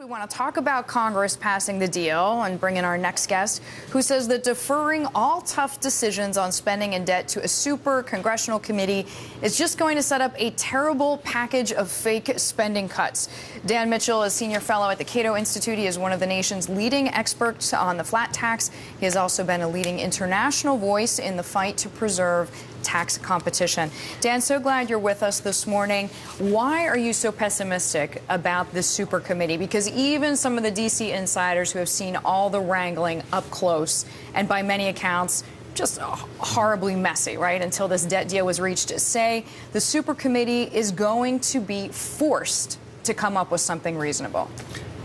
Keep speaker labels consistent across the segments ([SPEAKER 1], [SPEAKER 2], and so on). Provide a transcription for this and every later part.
[SPEAKER 1] We want to talk about Congress passing the deal and bring in our next guest, who says that deferring all tough decisions on spending and debt to a super congressional committee is just going to set up a terrible package of fake spending cuts. Dan Mitchell is senior fellow at the Cato Institute. He is one of the nation's leading experts on the flat tax. He has also been a leading international voice in the fight to preserve tax competition. Dan, so glad you're with us this morning. Why are you so pessimistic about this super committee? Because even some of the D.C. insiders who have seen all the wrangling up close and by many accounts just horribly messy, right, until this debt deal was reached, say the super committee is going to be forced to come up with something reasonable.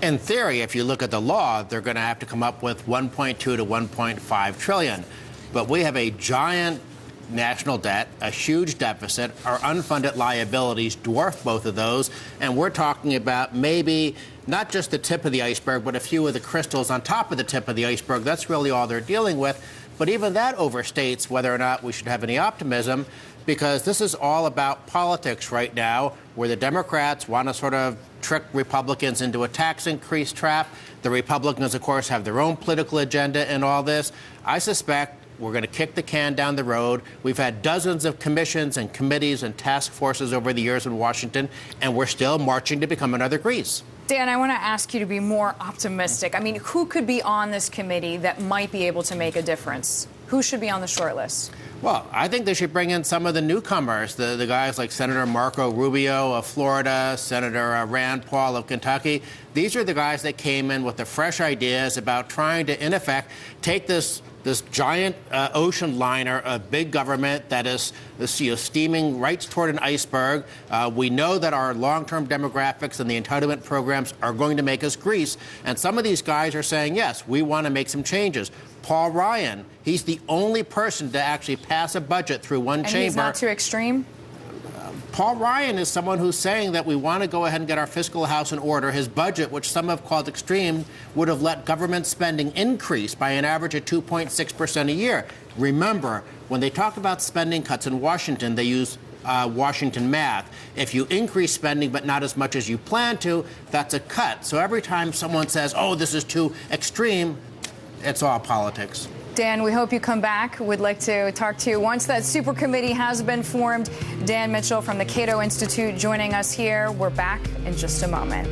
[SPEAKER 2] In theory, if you look at the law, they're going to have to come up with 1.2 to 1.5 trillion. But we have a giant national debt, a huge deficit. Our unfunded liabilities dwarf both of those. And we're talking about maybe not just the tip of the iceberg, but a few of the crystals on top of the tip of the iceberg. That's really all they're dealing with. But even that overstates whether or not we should have any optimism, because this is all about politics right now, where the Democrats want to sort of trick Republicans into a tax increase trap. The Republicans, of course, have their own political agenda in all this. I suspect we're going to kick the can down the road. We've had dozens of commissions and committees and task forces over the years in Washington, and we're still marching to become another Greece.
[SPEAKER 1] Dan, I want to ask you to be more optimistic. I mean, who could be on this committee that might be able to make a difference? Who should be on the short list?
[SPEAKER 2] Well, I think they should bring in some of the newcomers, the guys like Senator Marco Rubio of Florida, Senator Rand Paul of Kentucky. These are the guys that came in with the fresh ideas about trying to, in effect, take this giant ocean liner of big government that is steaming right toward an iceberg. We know that our long-term demographics and the entitlement programs are going to make us Greece. And some of these guys are saying, yes, we want to make some changes. Paul Ryan, he's the only person to actually pass a budget through one chamber.
[SPEAKER 1] And he's not too extreme?
[SPEAKER 2] Paul Ryan is someone who's saying that we want to go ahead and get our fiscal house in order. His budget, which some have called extreme, would have let government spending increase by an average of 2.6% a year. Remember, when they talk about spending cuts in Washington, they use Washington math. If you increase spending but not as much as you plan to, that's a cut. So every time someone says, oh, this is too extreme, it's all politics.
[SPEAKER 1] Dan, we hope you come back. We'd like to talk to you once that super committee has been formed. Dan Mitchell from the Cato Institute joining us here. We're back in just a moment.